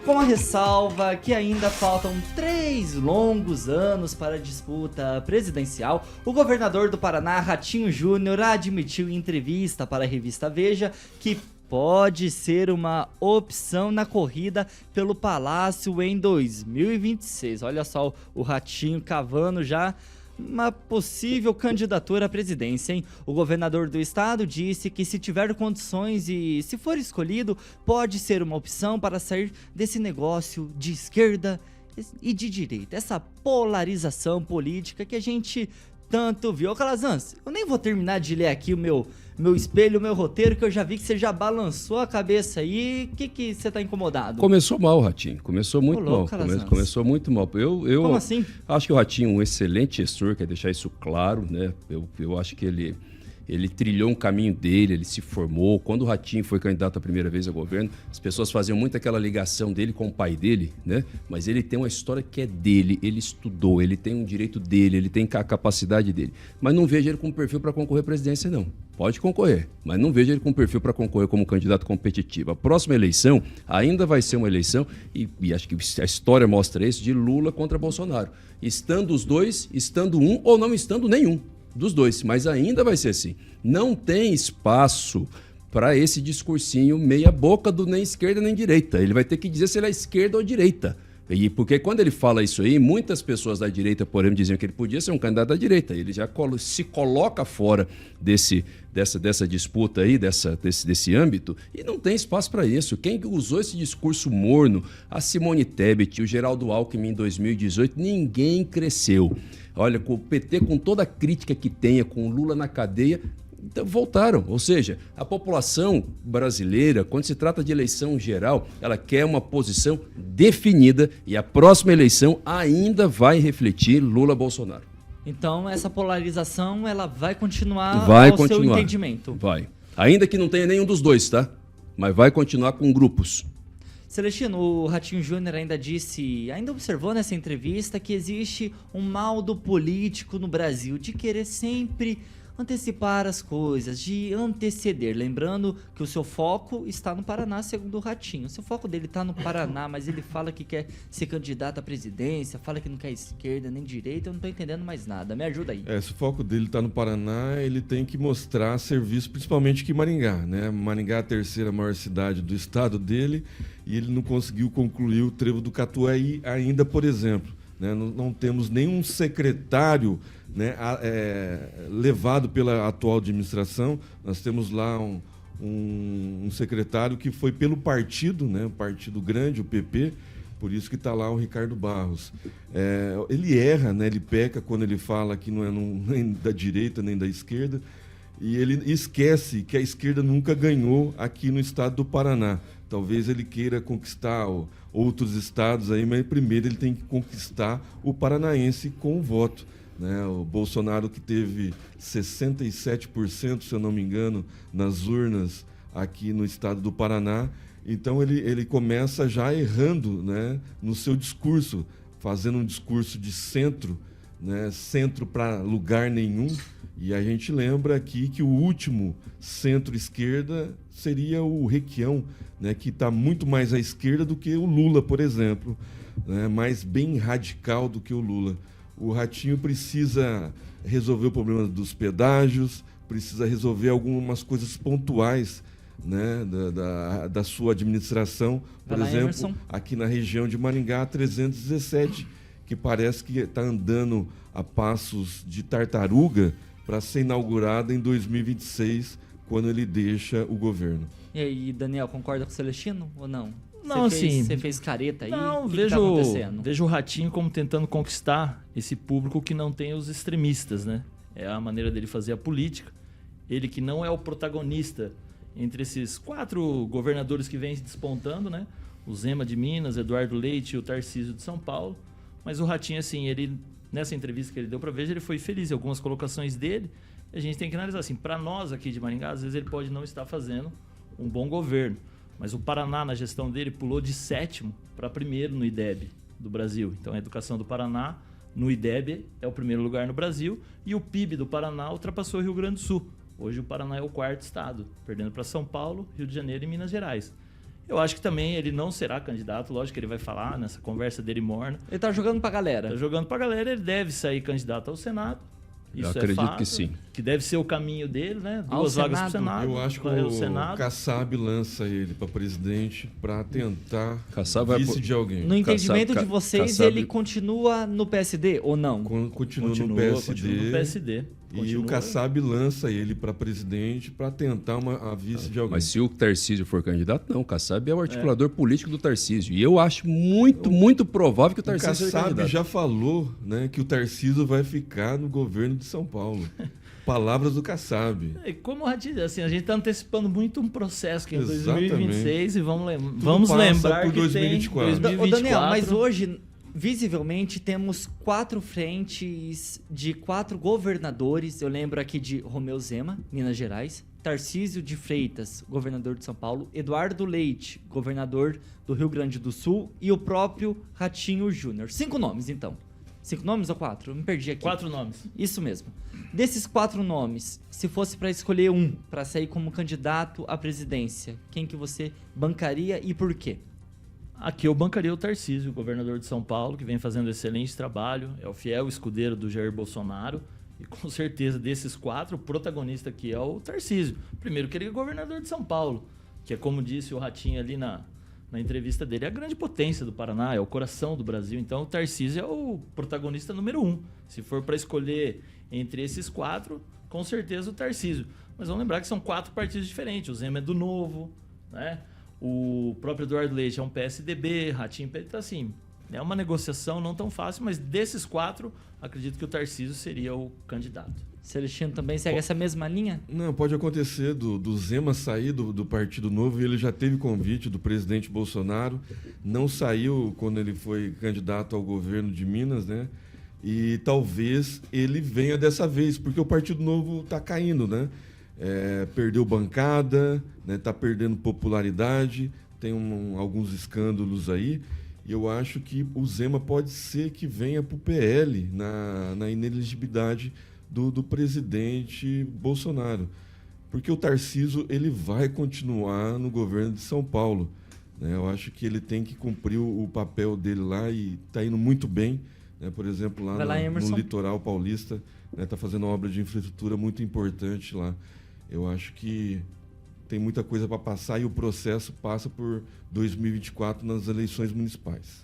Com a ressalva que ainda faltam 3 longos anos para a disputa presidencial, o governador do Paraná, Ratinho Júnior, admitiu em entrevista para a revista Veja que pode ser uma opção na corrida pelo Palácio em 2026. Olha só o Ratinho cavando já uma possível candidatura à presidência, hein? O governador do estado disse que se tiver condições e se for escolhido, pode ser uma opção para sair desse negócio de esquerda e de direita. Essa polarização política que a gente tanto viu. Ô Calazans, eu nem vou terminar de ler aqui o meu espelho, o meu roteiro, que eu já vi que você já balançou a cabeça aí. O que você tá incomodado? Começou mal, Ratinho. Começou muito mal. Começou muito mal. Como assim? Acho que o Ratinho é um excelente gestor, quer deixar isso claro, né? Eu acho que ele trilhou um caminho dele, ele se formou. Quando o Ratinho foi candidato a primeira vez ao governo, as pessoas faziam muito aquela ligação dele com o pai dele, né? Mas ele tem uma história que é dele, ele estudou, ele tem um direito dele, ele tem a capacidade dele. Mas não vejo ele com perfil para concorrer à presidência, não. Pode concorrer, mas não vejo ele com perfil para concorrer como candidato competitivo. A próxima eleição ainda vai ser uma eleição, e acho que a história mostra isso, de Lula contra Bolsonaro. Estando os dois, estando um ou não estando nenhum dos dois, mas ainda vai ser assim. Não tem espaço para esse discursinho meia boca do nem esquerda nem direita. Ele vai ter que dizer se ele é esquerda ou direita. E porque quando ele fala isso aí, muitas pessoas da direita, por exemplo, diziam que ele podia ser um candidato da direita. Ele já se coloca fora dessa disputa aí, desse âmbito, e não tem espaço para isso. Quem usou esse discurso morno, a Simone Tebet, o Geraldo Alckmin em 2018, ninguém cresceu. Olha, com o PT, com toda a crítica que tenha, com o Lula na cadeia, então, voltaram. Ou seja, a população brasileira, quando se trata de eleição geral, ela quer uma posição definida e a próxima eleição ainda vai refletir Lula-Bolsonaro. Então, essa polarização, ela vai continuar seu entendimento? Vai. Ainda que não tenha nenhum dos dois, tá? Mas vai continuar com grupos. Celestino, o Ratinho Júnior ainda observou nessa entrevista que existe um mal do político no Brasil, de querer sempre antecipar as coisas, de anteceder. Lembrando que o seu foco está no Paraná, segundo o Ratinho. O seu foco dele está no Paraná, mas ele fala que quer ser candidato à presidência, fala que não quer esquerda nem direita, eu não estou entendendo mais nada. Me ajuda aí. Se o foco dele está no Paraná, ele tem que mostrar serviço, principalmente que Maringá, né? Maringá é a terceira maior cidade do estado dele e ele não conseguiu concluir o trevo do Catuai ainda, por exemplo. Né? Não temos nenhum secretário, né, levado pela atual administração. Nós temos lá um secretário que foi pelo partido, né, o partido grande, o PP, por isso que está lá o Ricardo Barros. Ele erra, né, ele peca quando ele fala que não é nem da direita nem da esquerda, e ele esquece que a esquerda nunca ganhou aqui no estado do Paraná. Talvez ele queira conquistar outros estados aí, mas primeiro ele tem que conquistar o paranaense com o voto. Né? O Bolsonaro, que teve 67%, se eu não me engano, nas urnas aqui no estado do Paraná. Então ele começa já errando, né, no seu discurso, fazendo um discurso de centro, né, centro para lugar nenhum. E a gente lembra aqui que o último centro-esquerda seria o Requião, né, que está muito mais à esquerda do que o Lula, por exemplo, né, mais bem radical do que o Lula. O Ratinho precisa resolver o problema dos pedágios, precisa resolver algumas coisas pontuais, né, da sua administração. Por exemplo, Emerson, aqui na região de Maringá, 317, que parece que está andando a passos de tartaruga para ser inaugurada em 2026, quando ele deixa o governo. E aí, Daniel, concorda com o Celestino ou não? Não, assim... Você fez careta aí? Não, o que tá acontecendo? Vejo o Ratinho como tentando conquistar esse público que não tem os extremistas, né? É a maneira dele fazer a política. Ele que não é o protagonista entre esses 4 governadores que vêm despontando, né? O Zema de Minas, Eduardo Leite e o Tarcísio de São Paulo. Mas o Ratinho, assim, ele... Nessa entrevista que ele deu para Veja, ele foi feliz em algumas colocações dele. A gente tem que analisar assim, para nós aqui de Maringá, às vezes ele pode não estar fazendo um bom governo, mas o Paraná, na gestão dele, pulou de 7º para 1º no IDEB do Brasil. Então a educação do Paraná no IDEB é o 1º lugar no Brasil e o PIB do Paraná ultrapassou o Rio Grande do Sul. Hoje o Paraná é o 4º estado, perdendo para São Paulo, Rio de Janeiro e Minas Gerais. Eu acho que também ele não será candidato, lógico que ele vai falar nessa conversa dele morna. Ele tá jogando pra galera. Tá jogando pra galera, ele deve sair candidato ao Senado. Isso Eu acredito é fato, que sim. Que deve ser o caminho dele, né? Ao 2 vagas pro Senado? Senado. Eu acho que o o Senado. Kassab lança ele para presidente para tentar Kassab vai vice por- de alguém. No entendimento de vocês, Kassab- ele continua no PSD ou não? Continua no PSD. Continua no PSD. E Continua. o Kassab lança ele para presidente para tentar a vice de alguém. Mas se o Tarcísio for candidato, não. O Kassab é o articulador político do Tarcísio. E eu acho muito provável que o O Tarcísio seja Kassab candidato. já falou, né, que o Tarcísio vai ficar no governo de São Paulo. Palavras do Kassab. Como a gente está antecipando muito um processo que é em Exatamente. 2026 e vamos passa lembrar por que 2024. tem 2024. Ô, Daniel, mas hoje, visivelmente, temos 4 frentes de 4 governadores. Eu lembro aqui de Romeu Zema, Minas Gerais. Tarcísio de Freitas, governador de São Paulo. Eduardo Leite, governador do Rio Grande do Sul. E o próprio Ratinho Júnior. 5 nomes, então. 5 nomes ou 4? Eu me perdi aqui. 4 nomes. Isso mesmo. Desses 4 nomes, se fosse para escolher um para sair como candidato à presidência, quem que você bancaria e por quê? Aqui eu bancaria o Tarcísio, governador de São Paulo, que vem fazendo excelente trabalho, é o fiel escudeiro do Jair Bolsonaro. E com certeza desses 4, o protagonista aqui é o Tarcísio. Primeiro que ele é governador de São Paulo, que é como disse o Ratinho ali na entrevista dele, é a grande potência do Paraná, é o coração do Brasil. Então o Tarcísio é o protagonista número 1. Se for para escolher entre esses 4, com certeza o Tarcísio. Mas vamos lembrar que são 4 partidos diferentes. O Zema é do Novo, né? O próprio Eduardo Leite é um PSDB, Ratinho, então assim, é uma negociação não tão fácil, mas desses 4, acredito que o Tarcísio seria o candidato. Celestino também segue essa mesma linha? Não, pode acontecer do Zema sair do Partido Novo, e ele já teve convite do presidente Bolsonaro, não saiu quando ele foi candidato ao governo de Minas, né? E talvez ele venha dessa vez, porque o Partido Novo está caindo, né? Perdeu bancada, está perdendo popularidade, tem alguns escândalos aí, e eu acho que o Zema pode ser que venha para o PL na inelegibilidade do presidente Bolsonaro, porque o Tarcísio ele vai continuar no governo de São Paulo, né? Eu acho que ele tem que cumprir o papel dele lá e está indo muito bem, né? Por exemplo, lá no litoral paulista, está fazendo uma obra de infraestrutura muito importante lá. Eu acho que tem muita coisa para passar e o processo passa por 2024 nas eleições municipais.